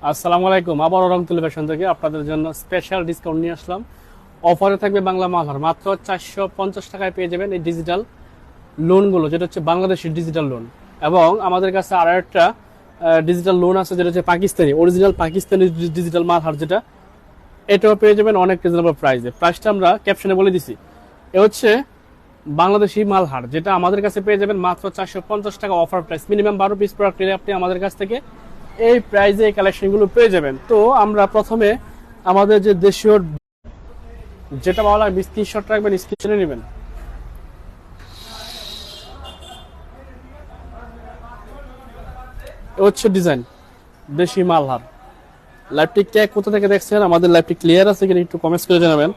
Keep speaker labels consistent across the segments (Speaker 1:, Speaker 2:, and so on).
Speaker 1: আসসালামু আলাইকুম। আবার রংতুলি ফ্যাশন থেকে আপনাদের জন্য স্পেশাল ডিসকাউন্ট নিয়ে আসলাম। অফারে থাকবে বাংলা মালহার মাত্র 450 টাকায় পেয়ে যাবেন এই ডিজিটাল লোনগুলো, যেটা হচ্ছে বাংলাদেশের ডিজিটাল লোন। এবং আমাদের কাছে আরো একটা ডিজিটাল লোন আছে, যেটা হচ্ছে পাকিস্তানি অরিজিনাল পাকিস্তানি ডিজিটাল মালহার, যেটা এটাও পেয়ে যাবেন অনেক রিজনেবল প্রাইসে। প্রাইসটা আমরা ক্যাপশনে বলে দিছি। এ হচ্ছে বাংলাদেশি মালহার, যেটা আমাদের কাছে পেয়ে যাবেন মাত্র 450 টাকা offer price. Minimum 12 piece product নিলে আপনি আমাদের কাছ থেকে এই প্রাইজে এই কালেকশনগুলো পেয়ে যাবেন। তো আমরা প্রথমে আমাদের যে দেশীয় যেটা ভালো লাগবে স্ক্রিনশট রাখবেন, স্ক্রিনশটে নেবেন। এ হচ্ছে ডিজাইন দেশি মালহার। লাইভটি কে কোথা থেকে দেখছেন, আমাদের লাইভটি ক্লিয়ার আছে কিনা একটু কমেন্টস করে জানাবেন।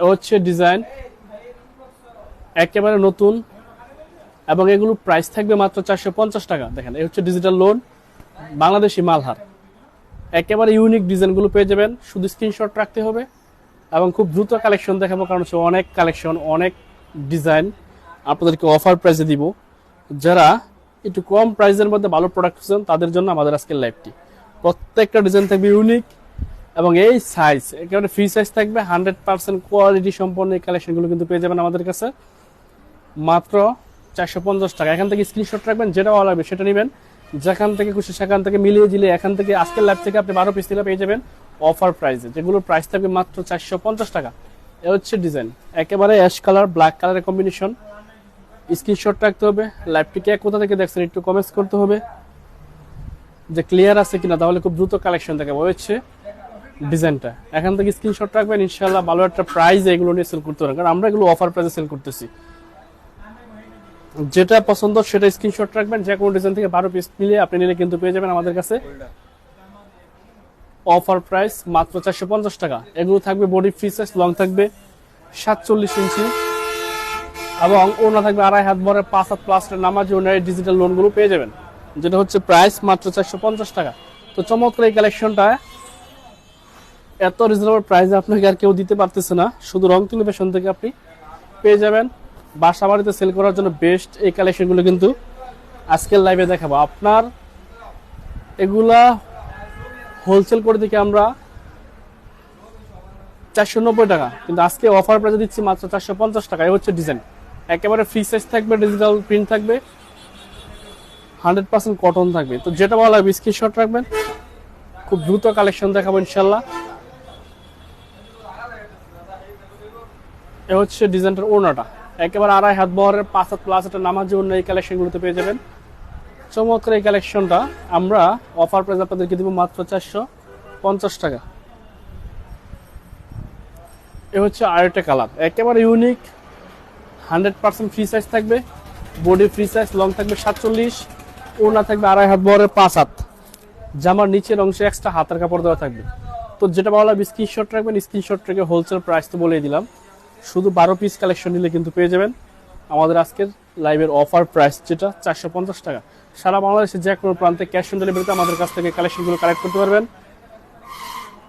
Speaker 1: এ হচ্ছে ডিজাইন, একেবারে নতুন, এবং এগুলো প্রাইস থাকবে মাত্র 450 টাকা। দেখেন, এই হচ্ছে ডিজিটাল লোন বাংলাদেশি মালহার। একেবারে ইউনিক ডিজাইনগুলো পেয়ে যাবেন, শুধু স্ক্রিনশট রাখতে হবে। এবং খুব দ্রুত কালেকশন দেখাবো, কারণ হচ্ছে অনেক কালেকশন, অনেক ডিজাইন আপনাদেরকে অফার প্রাইসে দিব। যারা একটু কম প্রাইসের মধ্যে ভালো প্রোডাক্ট খুঁজছেন তাদের জন্য আমাদের আজকের লাইভটি। প্রত্যেকটা ডিজাইন থাকবে ইউনিক, এবং এই সাইজ একেবারে ফ্রি সাইজ থাকবে। 100% কোয়ালিটি সম্পন্ন এই কালেকশনগুলো কিন্তু পেয়ে যাবেন আমাদের কাছে মাত্র 450 টাকা। এখান থেকে স্ক্রিনশট রাখবেন, যেটা ভালো লাগবে সেটা নেবেন। যেখান থেকে খুশি সেখান থেকে মিলিয়ে দিলে এখান থেকে আজকের লাইভ থেকে আপনি 12 পিস দিলে পেয়ে যাবেন অফার প্রাইসে, যেগুলোর প্রাইস থাকবে মাত্র 450 টাকা। এ হচ্ছে ডিজাইন, একেবারে অ্যাশ কালার ব্ল্যাক কালারের কম্বিনেশন। স্ক্রিনশট রাখতে হবে। লাইভটিকে কোথা থেকে দেখছেন একটু কমেন্টস করতে হবে যে ক্লিয়ার আছে কিনা, তাহলে খুব দ্রুত কালেকশন দেখাবো। হচ্ছে ডিজাইনটা, এখান থেকে স্ক্রিনশট রাখবেন, ইনশাআল্লাহ ভালো একটা প্রাইস এগুলো নিয়ে সেল করতে পারবেন, কারণ আমরা এগুলো অফার প্রাইসে সেল করতেছি। যেটা পছন্দ সেটা স্ক্রিনশট রাখবেন। যে কোনো ডিজাইন থেকে 12 পিস নিলে আপনি নিলে কিন্তু পেয়ে যাবেন আমাদের কাছে অফার প্রাইস মাত্র 450 টাকা। এগুলো থাকবে বডি ফ্রি সাইজ, লং থাকবে 47 ইঞ্চি, এবং ওনা থাকবে 2.5 হাত বড় 5 হাত প্লাস নামাজি ওনার ডিজিটাল লোনগুলো পেয়ে যাবেন, যেটা হচ্ছে প্রাইস মাত্র 450 টাকা। তো চমৎকার এই কালেকশনটা এত রিজনেবল প্রাইসে আপনাকে আর কেউ দিতে পারতেছে না, শুধু রংতুলি ফ্যাশন থেকে আপনি পেয়ে যাবেন। বাসা বাড়িতে সেল করার জন্য বেস্ট এই কালেকশনগুলো কিন্তু আজকের লাইভে দেখাবো। আপনার এগুলা হোলসেল করে দিকে আমরা 490 টাকা, কিন্তু আজকে অফার প্রাইসে দিচ্ছি মাত্র 450 টাকা। এই হচ্ছে ডিজাইন, একেবারে ফ্রি সাইজ থাকবে, ডিজিটাল প্রিন্ট থাকবে, 100% কটন থাকবে। তো যেটা ভালো লাগবে স্ক্রিনশট রাখবেন, খুব দ্রুত কালেকশন দেখাবো ইনশাল্লাহ। এ হচ্ছে ডিজাইনটার ওড়নাটা, একেবারে 2.5 হাত বহরের 5 হাত প্লাস একটা নামাজি ওড়না এই কালেকশনগুলোতে পেয়ে যাবেন। চমৎকার এই কালেকশনটা আমরা অফার প্রাইস আপনাদেরকে দিব মাত্র 450 টাকা। এ হচ্ছে আরেকটা কালার, একেবারে ইউনিক, 100% ফ্রি সাইজ থাকবে, বডি ফ্রি সাইজ, লং থাকবে 47, ওড়না থাকবে 2.5 হাত বহরের 5 হাত, জামার নিচের অংশে এক্সট্রা হাতের কাপড় দেওয়া থাকবে। তো যেটা ভালো লাগবে স্ক্রিনশট রাখবেন, স্ক্রিনশট রেখে হোলসেল প্রাইস তো বলেই দিলাম, শুধু 12 পিস কালেকশন নিলে কিন্তু পেয়ে যাবেন আমাদের আজকের লাইভের অফার প্রাইস, যেটা 450 টাকা। সারা বাংলাদেশে যে কোনো প্রান্তে ক্যাশ অন ডেলিভারিতে আমাদের কাছ থেকে কালেকশনগুলো কালেক্ট করতে পারবেন।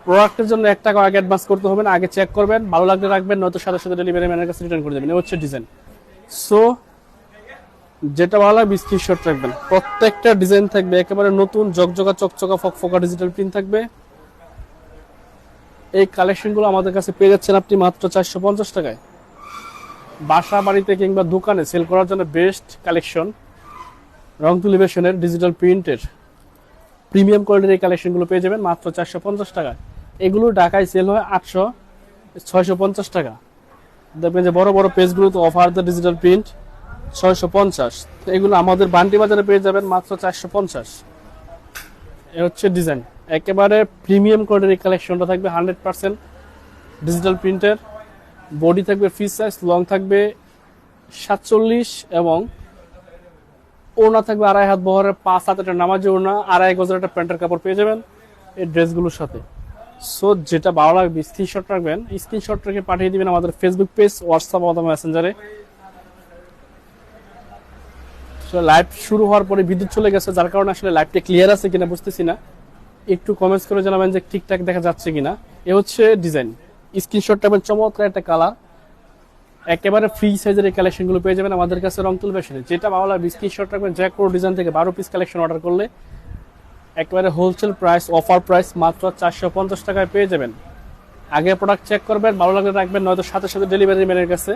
Speaker 1: প্রোডাক্টের জন্য 1 টাকা আগে অ্যাডভান্স করতে হবে না, আগে চেক করবেন, ভালো লাগলে রাখবেন, নয়তো সাথে সাথে ডেলিভারি ম্যানের কাছে রিটার্ন করে দেবেন। এই হচ্ছে ডিজাইন। সো যেটা ভালো লাগবে স্ক্রিনশট রাখবেন। প্রত্যেকটা ডিজাইন থাকবে একেবারে নতুন, জকজকা চকচকা ফকফকা ডিজিটাল প্রিন্ট থাকবে। এই কালেকশনগুলো আমাদের কাছে পেয়ে যাচ্ছেন আপনি মাত্র 450 টাকায়। বাসা বাড়িতে কিংবা দোকানে সেল করার জন্য বেস্ট কালেকশন, রংতুলি ফ্যাশনের ডিজিটাল প্রিন্টের প্রিমিয়াম কোয়ালিটির এই কালেকশনগুলো পেয়ে যাবেন মাত্র 450 টাকায়। এগুলো ঢাকায় সেল হয় 800-650 টাকা। দেখবেন যে বড় বড় পেজগুলো তো অফার দ্য ডিজিটাল প্রিন্ট 650, এগুলো আমাদের বান্টি বাজারে পেয়ে যাবেন মাত্র 450। এ হচ্ছে ডিজাইন, একেবারে প্রিমিয়াম কোয়ালিটির এই কালেকশনটা থাকবে 100% ডিজিটাল প্রিন্টের, বডি থাকবে ফ্রি সাইজ, লং থাকবে 47, এবং ওড়না থাকবে 2.5 হাত বহরের 5 হাত একটা নামাজি ওড়না, 2.5 গজের একটা প্যান্টের কাপড় পেয়ে যাবেন এই ড্রেসগুলোর সাথে। সো যেটা ভালো লাগবে স্ক্রিনশট রাখবেন, স্ক্রিনশট রেখে পাঠিয়ে দিবেন আমাদের ফেসবুক পেজ, হোয়াটসঅ্যাপ অথবা মেসেঞ্জারে। লাইভ শুরু হওয়ার পরে বিদ্যুৎ চলে গেছে, যার কারণে আসলে লাইভটা ক্লিয়ার আছে কিনা বুঝতেছি না, একটু কমেন্টস করে জানাবেন যে ঠিকঠাক দেখা যাচ্ছে কিনা। এ হচ্ছে ডিজাইন, স্ক্রিনশট রাখবেন, চমৎকার একটা কালার, একেবারে ফ্রি সাইজের এই কালেকশনগুলো পেয়ে যাবেন আমাদের কাছে রংতুলি ফ্যাশনে। যেটা ভালো লাগবে স্ক্রিনশট রাখবেন, যে কোনো ডিজাইন থেকে 12 পিস কালেকশন অর্ডার করলে একেবারে হোলসেল প্রাইস, অফার প্রাইস মাত্র 450 টাকায় পেয়ে যাবেন। আগে প্রোডাক্ট চেক করবেন, ভালো লাগলে রাখবেন, নয়তো সাথে সাথে ডেলিভারি ম্যানের কাছে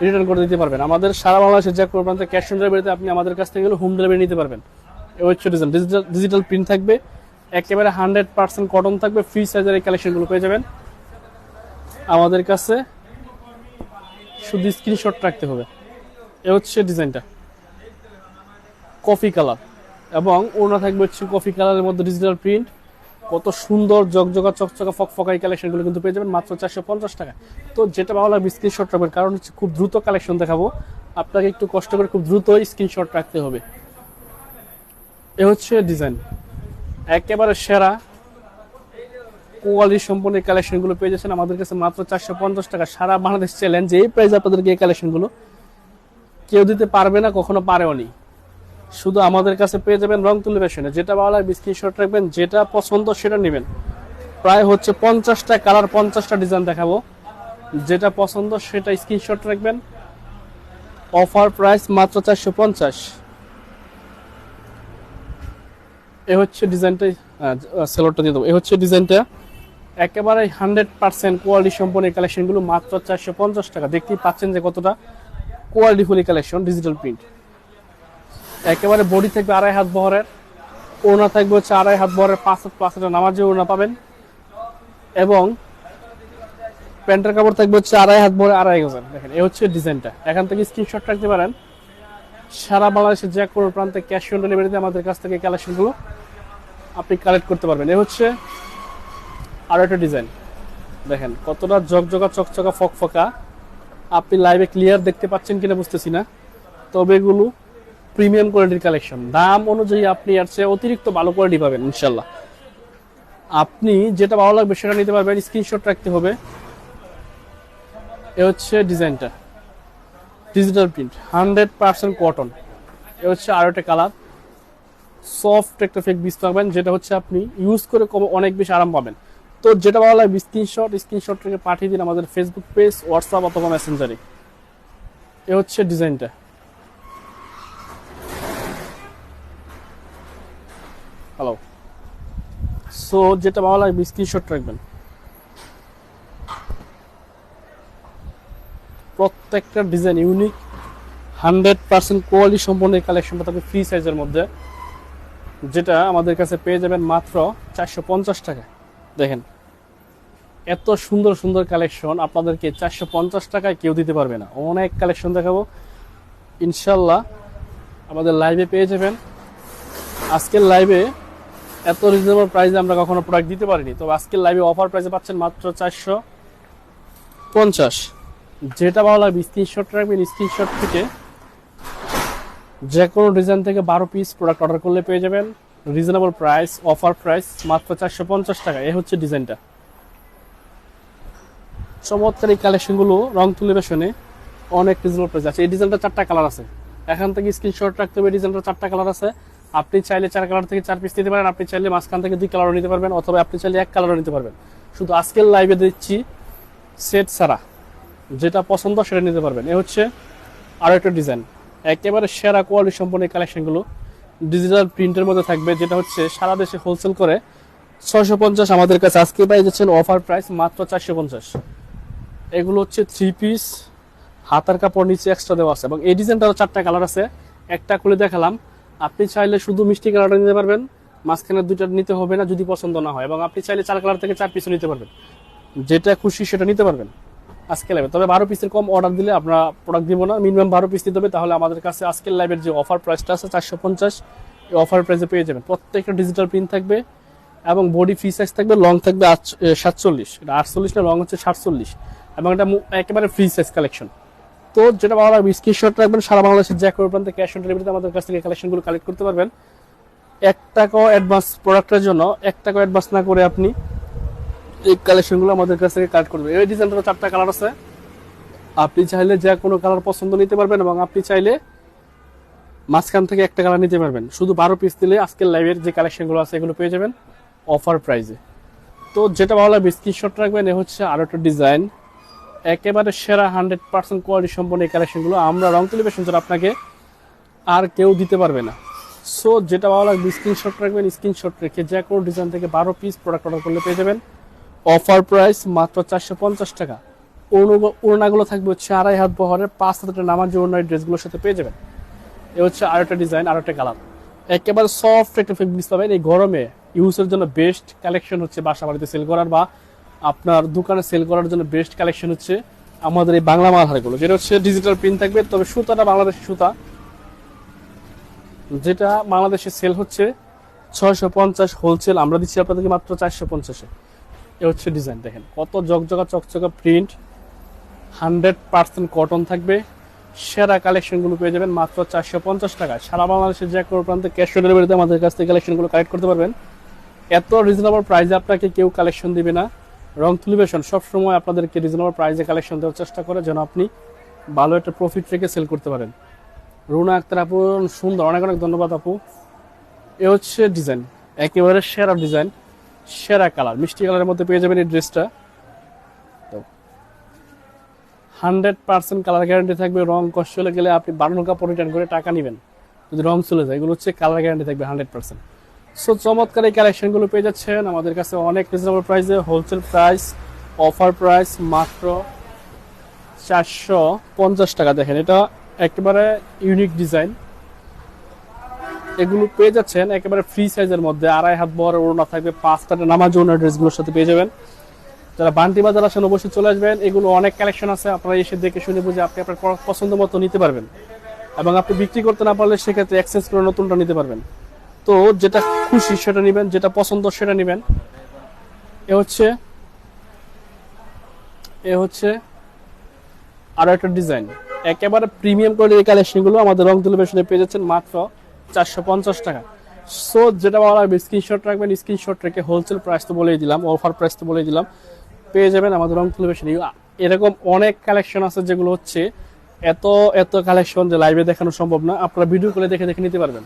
Speaker 1: রিটার্ন করে দিতে পারবেন। আমাদের সারা বাংলাদেশে যে কোনো প্রান্তে ক্যাশ অন ডেলিভারিতে আপনি আমাদের কাছ থেকে হোম ডেলিভারি নিতে পারবেন। এই হচ্ছে ডিজাইন, ডিজিটাল প্রিন্ট থাকবে, একেবারে 100% কটন থাকবে, ফ্রি সাইজের এই কালেকশনগুলো পেয়ে যাবেন আমাদের কাছে। শুধু স্ক্রিনশট রাখতে হবে। এ হচ্ছে ডিজাইনটা, কফি কালার এবং ওড়না থাকবে হচ্ছে কফি কালারের মধ্যে ডিজিটাল প্রিন্ট। কত সুন্দর জকজকা চকচকা ফকফকা এই কালেকশনগুলো কিন্তু পেয়ে যাবেন মাত্র 450 টাকা। তো যেটা ভালো লাগবে স্ক্রিনশট রাখবেন, কারণ হচ্ছে খুব দ্রুত কালেকশন দেখাবো, আপনাকে একটু কষ্ট করে খুব দ্রুত স্ক্রিনশট রাখতে হবে। এ হচ্ছে ডিজাইন, একেবারে সেরা কোয়ালিটি সম্পন্ন এই কালেকশনগুলো পেয়ে যাচ্ছেন আমাদের কাছে মাত্র 450 টাকা। সারা বাংলাদেশ চ্যালেঞ্জ, এই প্রাইস আপনাদেরকে এই কালেকশনগুলো কেউ দিতে পারবে না, কখনো পারেও নি। শুধু আমাদের কাছে পেয়ে যাবেন রংতুলি ফ্যাশনে। যেটা ভালো লাগবে স্ক্রিনশট রাখবেন, যেটা পছন্দ সেটা নেবেন। প্রায় হচ্ছে 50টা কালার, 50টা ডিজাইন দেখাবো, যেটা পছন্দ সেটা স্ক্রিনশট রাখবেন। অফার প্রাইস মাত্র 450। এ হচ্ছে ডিজাইনটা, সেলরটা দিয়ে দেবো। এ হচ্ছে ডিজাইনটা, একেবারে 100% কোয়ালিটি সম্পন্ন এই কালেকশনগুলো মাত্র 450 টাকা। দেখতেই পাচ্ছেন যে কতটা কোয়ালিটিফুল কালেকশন, ডিজিটাল প্রিন্ট। একেবারে বডি থাকবে 2.5 হাত বহরের, ওড়না থাকবে হচ্ছে 2.5 হাত বহরের, 5 হাত 5 হাতের নামাজে ওড়না পাবেন, এবং প্যান্টের কাপড় থাকবে হচ্ছে 2.5 হাত বহরে 2.5 গজ। দেখেন এই হচ্ছে ডিজাইনটা, এখান থেকে স্ক্রিনশট রাখতে পারেন। সারা বাংলাদেশের যে কোনো প্রান্তে ক্যাশ অন ডেলিভারিতে আমাদের কাছ থেকে কালেকশনগুলো আপনি কালেক্ট করতে পারবেন। এই হচ্ছে আরো একটা ডিজাইন, দেখেন কতটা জকজকা চকচকা ফকফকা। আপনি লাইভে ক্লিয়ার দেখতে পাচ্ছেন কিনা বুঝতেছি না, তবে এগুলো প্রিমিয়াম কোয়ালিটির কালেকশন। দাম অনুযায়ী আপনি এর চেয়ে অতিরিক্ত ভালো কোয়ালিটি পাবেন ইনশাল্লাহ। আপনি যেটা ভালো লাগবে সেটা নিতে পারবেন, স্ক্রিনশট রাখতে হবে। এ হচ্ছে ডিজাইনটা, ডিজিটাল প্রিন্ট, 100% কটন। এ হচ্ছে আরো একটা কালার, সফট একটা ফেক বিস পাবেন, যেটা হচ্ছে আপনি ইউজ করে অনেক বেশি আরাম পাবেন। তো যেটা ভালো লাগবে স্ক্রিনশট থেকে পাঠিয়ে দিন আমাদের ফেসবুক পেজ, হোয়াটসঅ্যাপ অথবা মেসেঞ্জারে। এ হচ্ছে ডিজাইনটা, হ্যালো। সো যেটা ভালো লাগবে স্ক্রিনশট রাখবেন। প্রত্যেকটা ডিজাইন ইউনিক, 100% কোয়ালিটি সম্পন্ন এই কালেকশনটা থাকবে ফ্রি সাইজের মধ্যে, যেটা আমাদের কাছে পেয়ে যাবেন মাত্র 450 টাকা। দেখেন এত সুন্দর সুন্দর কালেকশন আপনাদেরকে 450 টাকায় কেউ দিতে পারবে না। অনেক কালেকশন দেখাবো ইনশাল্লাহ, আমাদের লাইভে পেয়ে যাবেন। আজকের লাইভে এত রিজনেবল প্রাইসে আমরা কখনো প্রোডাক্ট দিতে পারিনি, তবে আজকের লাইভে অফার প্রাইসে পাচ্ছেন মাত্র 450। যেটা ভালো লাগবে স্ক্রিনশট রাখবেন, স্ক্রিনশট থেকে যে কোনো ডিজাইন থেকে 12 পিস প্রোডাক্ট অর্ডার করলে পেয়ে যাবেন রিজনেবল প্রাইস, অফার প্রাইস মাত্র 450 টাকা। এই হচ্ছে ডিজাইনটা, চমৎকার এই কালেকশনগুলো রংতুলি ফ্যাশনে অনেক রিজনেবল প্রাইস আছে। এই ডিজাইনটা 4টা কালার আছে, এখান থেকে স্ক্রিনশট রাখতে হবে। ডিজাইনটা 4টা কালার আছে, আপনি চাইলে 4 কালার থেকে 4 পিস নিতে পারেন, আপনি চাইলে মাঝখান থেকে 2 কালারও নিতে পারবেন, অথবা আপনি চাইলে 1 কালারও নিতে পারবেন। শুধু আজকের লাইভে দিচ্ছি সেট ছাড়া, যেটা পছন্দ সেটা নিতে পারবেন। এ হচ্ছে আরো একটা ডিজাইন, একেবারে সেরা কোয়ালিটি সম্পন্ন এই কালেকশনগুলো ডিজিটাল প্রিন্টের মধ্যে থাকবে, যেটা হচ্ছে সারা দেশে হোলসেল করে 650, আমাদের কাছে আজকে পেয়ে যাচ্ছেন অফার প্রাইস মাত্র 450। এগুলো হচ্ছে 3 পিস, হাতার কাপড় নিচে এক্সট্রা দেওয়া আছে, এবং এই ডিজাইনটারও 4টা কালার আছে। একটা খুলে দেখালাম, আপনি চাইলে শুধু মিষ্টি কালারটা নিতে পারবেন, মাঝখানে 2টা নিতে হবে না যদি পছন্দ না হয়, এবং আপনি চাইলে 4 কালার থেকে 4 পিসও নিতে পারবেন, যেটা খুশি সেটা নিতে পারবেন আজকে লাইভে। তবে 12 পিসের কম অর্ডার দিলে আমরা প্রোডাক্ট দিব না, মিনিমাম 12 পিস দিতে হবে, তাহলে আমাদের কাছে আজকের লাইভের যে অফার প্রাইসটা আছে 450, এই অফার প্রাইসে পেয়ে যাবেন। প্রত্যেকটা ডিজিটাল প্রিন্ট থাকবে, এবং বডি ফ্রি সাইজ থাকবে, লং থাকবে 47, এটা 48 না, লং হচ্ছে 47, এবং এটা একেবারে ফ্রি সাইজ কালেকশন। তো যেটা ভালো লাগবে স্ক্রিনশট রাখবেন। সারা বাংলাদেশের যে কোনো প্রান্তে ক্যাশ অন ডেলিভারিতে আমাদের কাছ থেকে কালেকশনগুলো কালেক্ট করতে পারবেন। 1 টাকাও অ্যাডভান্স, প্রোডাক্টের জন্য 1 টাকাও অ্যাডভান্স না করে আপনি এই কালেকশনগুলো আমাদের কাছ থেকে কালেক্ট করবেন। এই ডিজাইনটার 4টা কালার আছে, আপনি চাইলে যে কোনো কালার পছন্দ নিতে পারবেন, এবং আপনি চাইলে মাঝখান থেকে 1টা কালার নিতে পারবেন। শুধু 12 পিস দিলে আজকের লাইভের যে কালেকশনগুলো আছে এগুলো পেয়ে যাবেন অফার প্রাইসে। তো যেটা ভালো লাগবে স্ক্রিনশট রাখবেন। এ হচ্ছে আরো একটা ডিজাইন, একেবারে সেরা 100% কোয়ালিটি সম্পন্ন এই কালেকশনগুলো আমরা রংতুলি ফ্যাশন ছাড়া আপনাকে আর কেউ দিতে পারবে না। সো যেটা ভালো লাগবে স্ক্রিনশট রাখবেন, স্ক্রিনশট রেখে যে কোনো ডিজাইন থেকে 12 পিস প্রোডাক্ট অর্ডার করলে পেয়ে যাবেন অফার প্রাইস মাত্র 450 টাকা। ওড়নাগুলো থাকবে হচ্ছে 2.5 হাত বহরের 5 হাতের নামাজি ওড়না ড্রেসগুলোর সাথে পেয়ে যাবেন। এ হচ্ছে আরেকটা ডিজাইন, আরেকটা কালার, একেবারে সফট একটা ফেব্রিক্স পাবেন। এই গরমে ইউজের জন্য বেস্ট কালেকশন হচ্ছে বাসা বাড়িতে সেল করার বা আপনার দোকানে সেল করার জন্য বেস্ট কালেকশন হচ্ছে আমাদের এই বাংলা মালহারগুলো, যেটা হচ্ছে ডিজিটাল প্রিন্ট থাকবে। তবে সুতাটা বাংলাদেশি সুতা, যেটা বাংলাদেশে সেল হচ্ছে 650, হোলসেল আমরা দিচ্ছি আপনাদেরকে মাত্র 450-এ। এ হচ্ছে ডিজাইন, দেখেন কত জকজকা চকচকা প্রিন্ট, 100% কটন থাকবে। সেরা কালেকশনগুলো পেয়ে যাবেন মাত্র 450 টাকায়। সারা বাংলাদেশের যে কোনো প্রান্তে ক্যাশ অন ডেলিভারিতে আমাদের কাছ থেকে কালেকশনগুলো কালেক্ট করতে পারবেন। এত রিজনেবল প্রাইসে আপনাকে কেউ কালেকশন দিবে না। রংতুলি ফ্যাশন সবসময় আপনাদেরকে রিজনেবল প্রাইসে কালেকশন দেওয়ার চেষ্টা করে, যেন আপনি ভালো একটা প্রফিট রেখে সেল করতে পারেন। রুনা আক্তার আপু সুন্দর, অনেক অনেক ধন্যবাদ আপু। এ হচ্ছে ডিজাইন, একেবারে সেরা ডিজাইন, সেরা কালার, মিষ্টি কালারের মধ্যে পেয়ে যাবেন এই ড্রেসটা। 100% কালার গ্যারান্টি থাকবে। রং কষ্ট চলে গেলে আপনি বানানো কাপড় রিটার্ন করে টাকা নেবেন যদি রং চলে যায়। এগুলো হচ্ছে কালার গ্যারান্টি থাকবে 100%। সো চমৎকার এই কালেকশনগুলো পেয়ে যাচ্ছেন আমাদের কাছে অনেক রিজনেবল প্রাইসে, হোলসেল প্রাইস, অফার প্রাইস মাত্র 450 টাকা। দেখেন এটা একেবারে ইউনিক ডিজাইন, এগুলো পেয়ে যাচ্ছেন একেবারে ফ্রি সাইজের মধ্যে। 2.5 হাত বড় ওড়না থাকবে, 5 হাতের নামাজ ওড়না ড্রেসগুলোর সাথে পেয়ে যাবেন। যারা বান্টি বাজার আসেন অবশ্যই চলে আসবেন, এগুলো অনেক কালেকশন আছে, আপনারা এসে দেখে শুনে বুঝে আপনি আপনার পছন্দ মতো নিতে পারবেন। এবং আপনি বিক্রি করতে না পারলে সেক্ষেত্রে এক্সচেঞ্জ করে নতুনটা নিতে পারবেন। তো যেটা খুশি সেটা নেবেন, যেটা পছন্দ সেটা নেবেন। এ হচ্ছে আরো একটা ডিজাইন, একেবারে প্রিমিয়াম কোয়ালিটির কালেকশনগুলো আমাদের রংতুলি ফ্যাশনে পেয়ে যাচ্ছেন মাত্র 450 টাকা। সো যেটা ভালো লাগবে স্ক্রিনশট রাখবেন, স্ক্রিনশট রেখে হোলসেল প্রাইস তো বলেই দিলাম, অফার প্রাইস তো বলেই দিলাম, পেয়ে যাবেন আমাদের রংতুলি ফ্যাশনে। এরকম অনেক কালেকশন আছে যেগুলো হচ্ছে এত এত কালেকশন যে লাইভে দেখানো সম্ভব না, আপনারা ভিডিও করে দেখে দেখে নিতে পারবেন।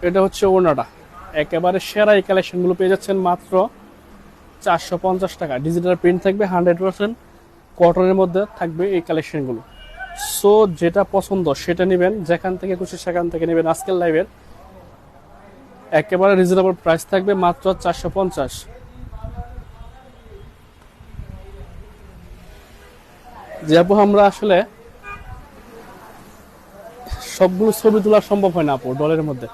Speaker 1: এটা হচ্ছে ওড়নাটা, একেবারে সেরা এই কালেকশনগুলো পেয়ে যাচ্ছেন মাত্র 450 টাকা। ডিজিটাল প্রিন্ট থাকবে, 100% কটনের মধ্যে থাকবে এই কালেকশনগুলো। সো যেটা পছন্দ সেটা নেবেন, যেখান থেকে খুশি সেখান থেকে নেবেন। আজকের লাইভের একেবারে রিজনেবল প্রাইস থাকবে মাত্র 450। যে আপু আমরা আসলে সবগুলো ছবি তোলা সম্ভব হয় না আপু ডলের মধ্যে।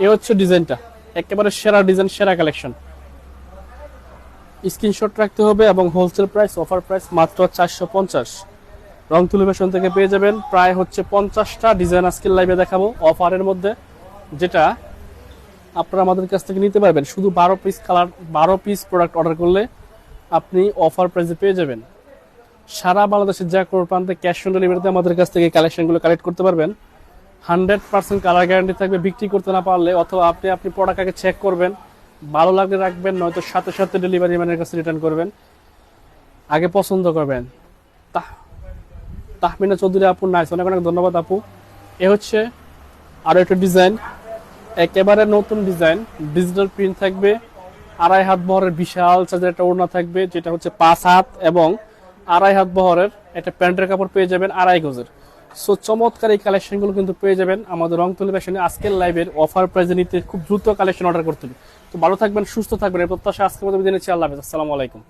Speaker 1: এ হচ্ছে ডিজাইনটা, একেবারে সেরা ডিজাইন, সেরা কালেকশন। স্ক্রিনশট রাখতে হবে এবং হোলসেল প্রাইস, অফার প্রাইস মাত্র 450। রংতুলি ফ্যাশন থেকে পেয়ে যাবেন প্রায় হচ্ছে 50টা ডিজাইন আজকের লাইভে দেখাবো অফারের মধ্যে, যেটা আপনারা আমাদের কাছ থেকে নিতে পারবেন। শুধু 12 পিস প্রোডাক্ট অর্ডার করলে আপনি অফার প্রাইসে পেয়ে যাবেন। সারা বাংলাদেশের যে কোনো প্রান্তে ক্যাশ অন ডেলিভারিতে আমাদের কাছ থেকে কালেকশনগুলো কালেক্ট করতে পারবেন। 100% কালার গ্যারান্টি থাকবে। বিক্রি করতে না পারলে অথবা আপনি প্রোডাক্ট আগে চেক করবেন, ভালো লাগলে রাখবেন, নয়তো সাথে সাথে ডেলিভারি ম্যানের কাছে রিটার্ন করবেন। আগে পছন্দ করবেন। তাহমিনা চৌধুরী আপু নাইস, অনেক অনেক ধন্যবাদ আপু। এ হচ্ছে আরো একটা ডিজাইন, একেবারে নতুন ডিজাইন, ডিজিটাল প্রিন্ট থাকবে, 2.5 হাত বহরের বিশাল সাইজের একটা ওড়না থাকবে, যেটা হচ্ছে 5 হাত এবং 2.5 হাত বহরের একটা প্যান্টের কাপড় পেয়ে যাবেন 2.5 গজের। সো চমৎকার এই কালেকশনগুলো কিন্তু পেয়ে যাবেন আমাদের রংতুলি ফ্যাশনে। আজকের লাইভের অফার প্রাইসে নিতে খুব দ্রুত কালেকশন অর্ডার করতে হবে। তো ভালো থাকবেন, সুস্থ থাকবেন, এই প্রত্যাশা আজকের মতো বিদায় নিচ্ছি। আল্লাহ হাফেজ, আসসালামু আলাইকুম।